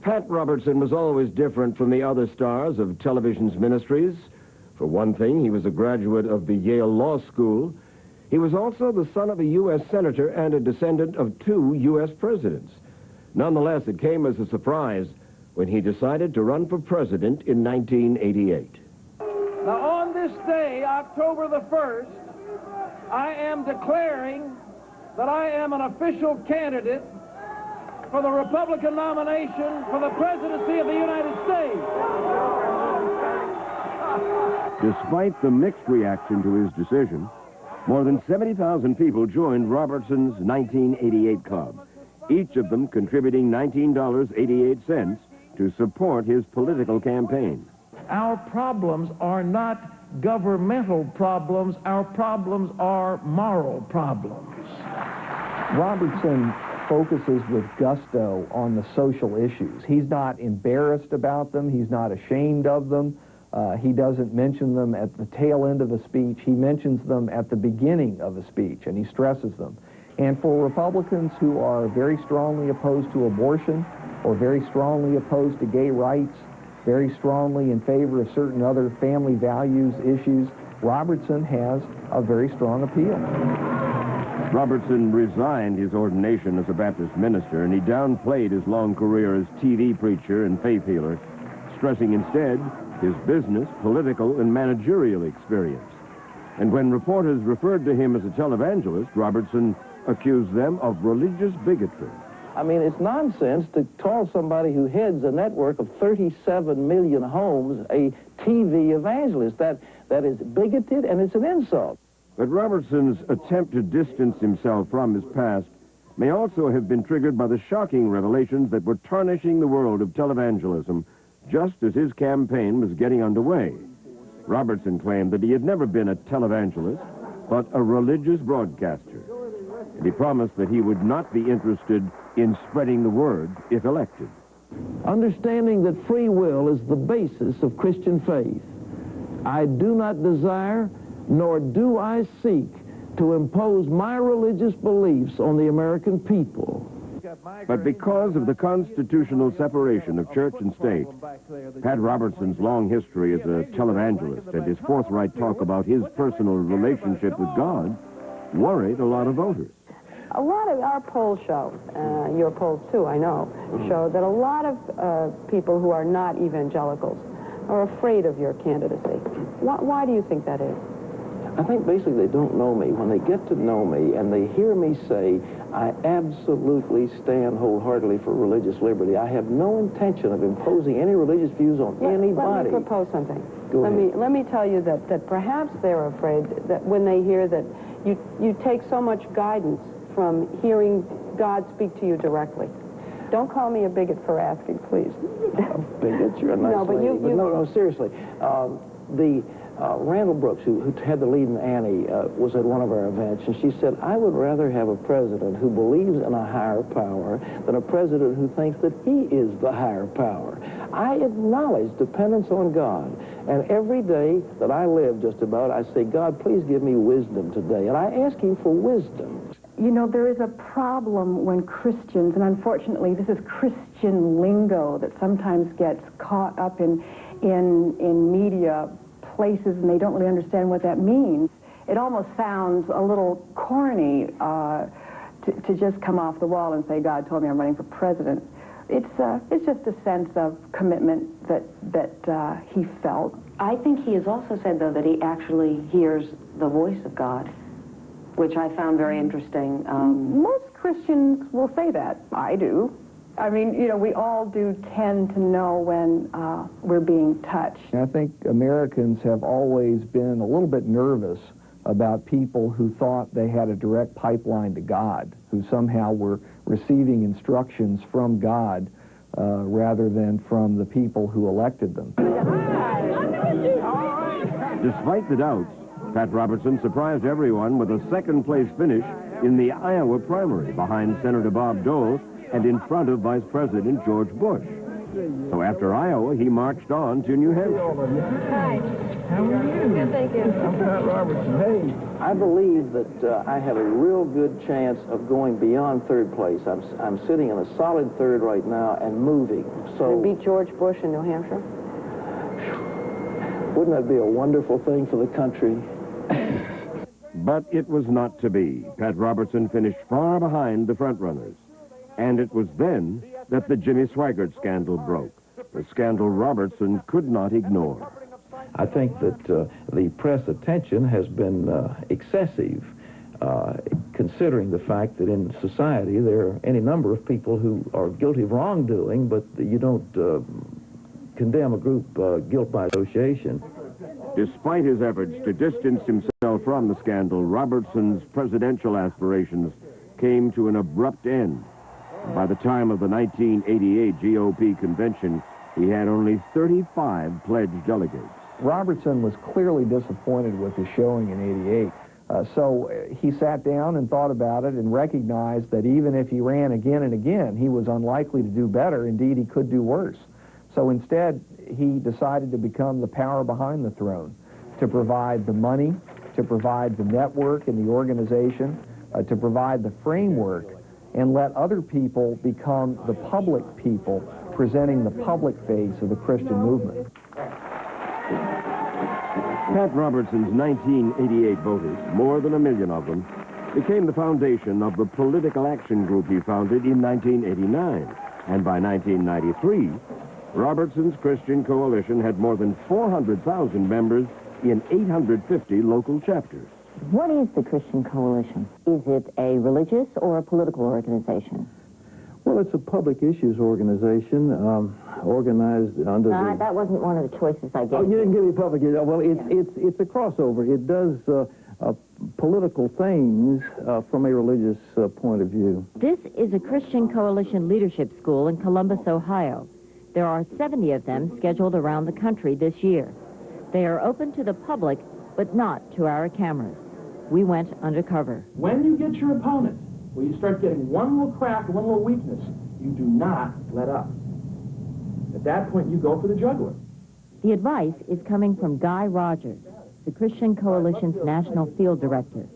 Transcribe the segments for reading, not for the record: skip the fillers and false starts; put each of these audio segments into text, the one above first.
Pat Robertson was always different from the other stars of television's ministries. For one thing, he was a graduate of the Yale Law School. He was also the son of a U.S. senator and a descendant of 2 U.S. presidents. Nonetheless, it came as a surprise when he decided to run for president in 1988. Now, on this day, October the 1st, I am declaring that I am an official candidate for the Republican nomination for the presidency of the United States. Despite the mixed reaction to his decision, more than 70,000 people joined Robertson's 1988 club, each of them contributing $19.88 to support his political campaign. Our problems are not governmental problems. Our problems are moral problems. Robertson focuses with gusto on the social issues. He's not embarrassed about them. He's not ashamed of them. He doesn't mention them at the tail end of a speech. He mentions them at the beginning of a speech, and he stresses them. And for Republicans who are very strongly opposed to abortion or very strongly opposed to gay rights, very strongly in favor of certain other family values issues, Robertson has a very strong appeal. Robertson resigned his ordination as a Baptist minister, and he downplayed his long career as TV preacher and faith healer, stressing instead his business, political, and managerial experience. And when reporters referred to him as a televangelist, Robertson accused them of religious bigotry. I mean, it's nonsense to call somebody who heads a network of 37 million homes a TV evangelist. That is bigoted, and it's an insult. But Robertson's attempt to distance himself from his past may also have been triggered by the shocking revelations that were tarnishing the world of televangelism just as his campaign was getting underway. Robertson claimed that he had never been a televangelist, but a religious broadcaster. And he promised that he would not be interested in spreading the word if elected. Understanding that free will is the basis of Christian faith, I do not desire, nor do I seek, to impose my religious beliefs on the American people. But because of the constitutional separation of church and state, Pat Robertson's long history as a televangelist and his forthright talk about his personal relationship with God worried a lot of voters. A lot of our polls show, your polls too, I know, show that a lot of people who are not evangelicals are afraid of your candidacy. Why do you think that is? I think basically they don't know me. When they get to know me and they hear me say, I absolutely stand wholeheartedly for religious liberty. I have no intention of imposing any religious views on anybody. Let me propose something. Let me tell you that perhaps they're afraid that when they hear that you take so much guidance from hearing God speak to you directly. Don't call me a bigot for asking, please. A bigot? You're a nice lady. But no, seriously. Randall Brooks, who had the lead in Annie, was at one of our events, and she said, I would rather have a president who believes in a higher power than a president who thinks that he is the higher power. I acknowledge dependence on God, and every day that I live just about, I say, God, please give me wisdom today, and I ask him for wisdom. You know, there is a problem when Christians, and unfortunately this is Christian lingo that sometimes gets caught up in media places, and they don't really understand what that means. It almost sounds a little corny to just come off the wall and say, God told me I'm running for president. It's just a sense of commitment that he felt. I think he has also said, though, that he actually hears the voice of God, which I found very interesting. Most Christians will say that. I do. I mean, you know, we all do tend to know when we're being touched. I think Americans have always been a little bit nervous about people who thought they had a direct pipeline to God, who somehow were receiving instructions from God rather than from the people who elected them. Despite the doubts, Pat Robertson surprised everyone with a second-place finish in the Iowa primary behind Senator Bob Dole and in front of Vice President George Bush. So after Iowa, he marched on to New Hampshire. Hi. How are you? Good, thank you. I'm Pat Robertson. Hey. I believe that I have a real good chance of going beyond third place. I'm sitting in a solid third right now and moving. So You beat George Bush in New Hampshire? wouldn't that be a wonderful thing for the country? But it was not to be. Pat Robertson finished far behind the front-runners. And it was then that the Jimmy Swaggart scandal broke, the scandal Robertson could not ignore. I think that the press attention has been excessive, considering the fact that in society there are any number of people who are guilty of wrongdoing, but you don't condemn a group guilt by association. Despite his efforts to distance himself from the scandal, Robertson's presidential aspirations came to an abrupt end. By the time of the 1988 GOP convention, he had only 35 pledged delegates. Robertson was clearly disappointed with his showing in '88. So he sat down and thought about it and recognized that even if he ran again and again, he was unlikely to do better. Indeed, he could do worse. So instead, he decided to become the power behind the throne, to provide the money, to provide the network and the organization, to provide the framework, and let other people become the public people, presenting the public face of the Christian movement. Pat Robertson's 1988 voters, more than 1 million of them, became the foundation of the political action group he founded in 1989. And by 1993, Robertson's Christian Coalition had more than 400,000 members in 850 local chapters. What is the Christian Coalition? Is it a religious or a political organization? Well, it's a public issues organization organized under the... That wasn't one of the choices I gave. Oh, you didn't give me public issues. Well, it's a crossover. It does political things from a religious point of view. This is a Christian Coalition leadership school in Columbus, Ohio. There are 70 of them scheduled around the country this year. They are open to the public, but not to our cameras. We went undercover. When you get your opponent, where you start getting one little crack, one little weakness, you do not let up. At that point, you go for the jugular. The advice is coming from Guy Rogers, the Christian Coalition's national field director.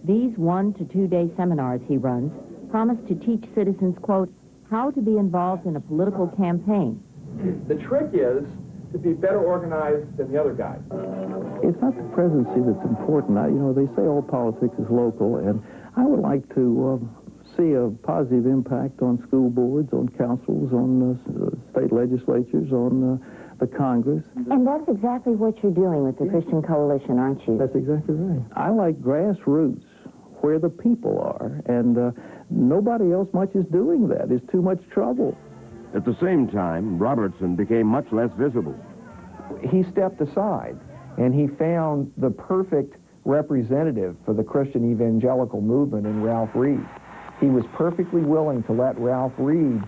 These 1 to 2 day seminars he runs promise to teach citizens, quote, how to be involved in a political campaign. The trick is to be better organized than the other guy. It's not the presidency that's important. They say all politics is local, and I would like to see a positive impact on school boards, on councils, on state legislatures, on the Congress. And that's exactly what you're doing with the Christian Coalition, aren't you? That's exactly right. I like grassroots, where the people are, and nobody else much is doing that. It's too much trouble. At the same time, Robertson became much less visible. He stepped aside, and he found the perfect representative for the Christian evangelical movement in Ralph Reed. He was perfectly willing to let Ralph Reed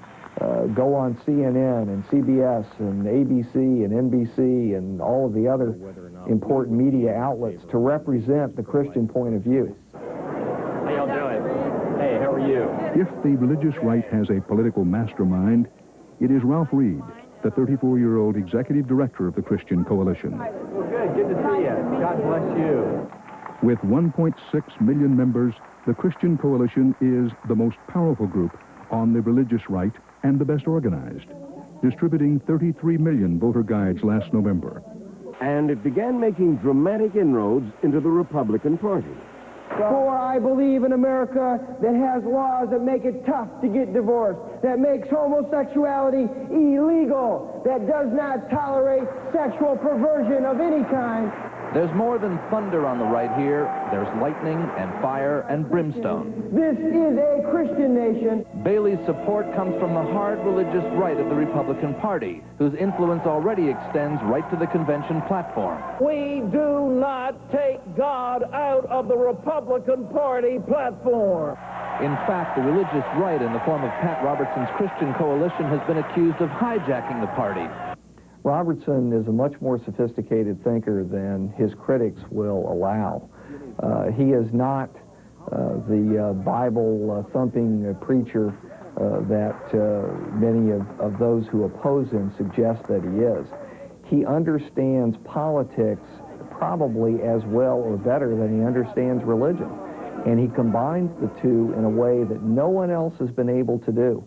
go on CNN and CBS and ABC and NBC and all of the other important media outlets to represent the Christian point of view. How y'all doing? Hey, how are you? If the religious right has a political mastermind, it is Ralph Reed, the 34-year-old executive director of the Christian Coalition. Well, good to see you. God bless you. With 1.6 million members, the Christian Coalition is the most powerful group on the religious right and the best organized, distributing 33 million voter guides last November. And it began making dramatic inroads into the Republican Party. For I believe in America that has laws that make it tough to get divorced, that makes homosexuality illegal, that does not tolerate sexual perversion of any kind. There's more than thunder on the right here. There's lightning and fire and brimstone. This is a Christian nation. Bailey's support comes from the hard religious right of the Republican Party, whose influence already extends right to the convention platform. We do not take God out of the Republican Party platform. In fact, the religious right in the form of Pat Robertson's Christian Coalition has been accused of hijacking the party. Robertson is a much more sophisticated thinker than his critics will allow. He is not the Bible-thumping preacher that many of those who oppose him suggest that he is. He understands politics probably as well or better than he understands religion. And he combines the two in a way that no one else has been able to do.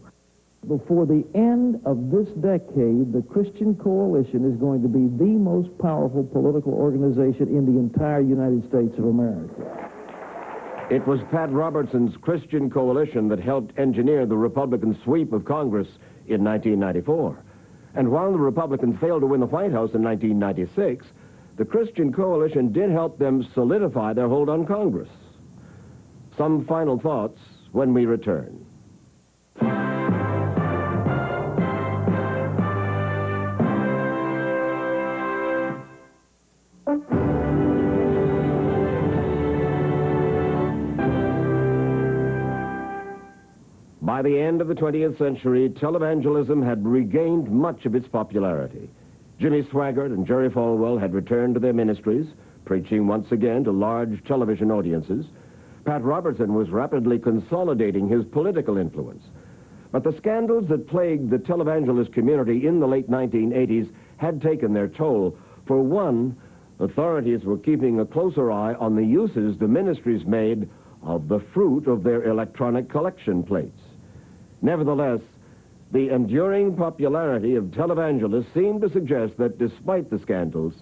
Before the end of this decade, the Christian Coalition is going to be the most powerful political organization in the entire United States of America. It was Pat Robertson's Christian Coalition that helped engineer the Republican sweep of Congress in 1994. And while the Republicans failed to win the White House in 1996, the Christian Coalition did help them solidify their hold on Congress. Some final thoughts when we return. By the end of the 20th century, televangelism had regained much of its popularity. Jimmy Swaggart and Jerry Falwell had returned to their ministries, preaching once again to large television audiences. Pat Robertson was rapidly consolidating his political influence. But the scandals that plagued the televangelist community in the late 1980s had taken their toll. For one, authorities were keeping a closer eye on the uses the ministries made of the fruit of their electronic collection plates. Nevertheless, the enduring popularity of televangelists seemed to suggest that despite the scandals,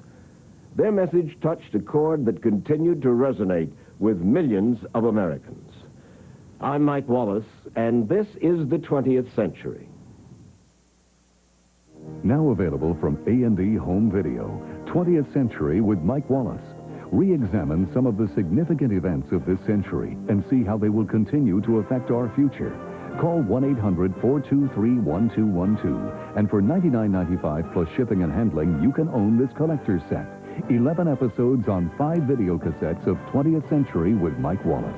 their message touched a chord that continued to resonate with millions of Americans. I'm Mike Wallace, and this is the 20th Century. Now available from A&E Home Video, 20th Century with Mike Wallace. Re-examine some of the significant events of this century and see how they will continue to affect our future. Call 1-800-423-1212, and for $99.95 plus shipping and handling, you can own this collector's set. 11 episodes on 5 video cassettes of 20th Century with Mike Wallace.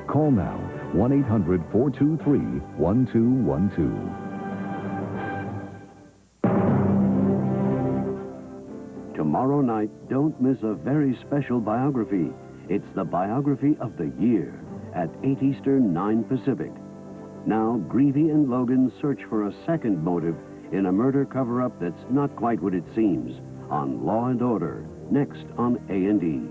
Call now, 1-800-423-1212. Tomorrow night, don't miss a very special biography. It's the biography of the year at 8 Eastern, 9 Pacific. Now, Greevy and Logan search for a second motive in a murder cover-up that's not quite what it seems on Law and Order, next on A&E.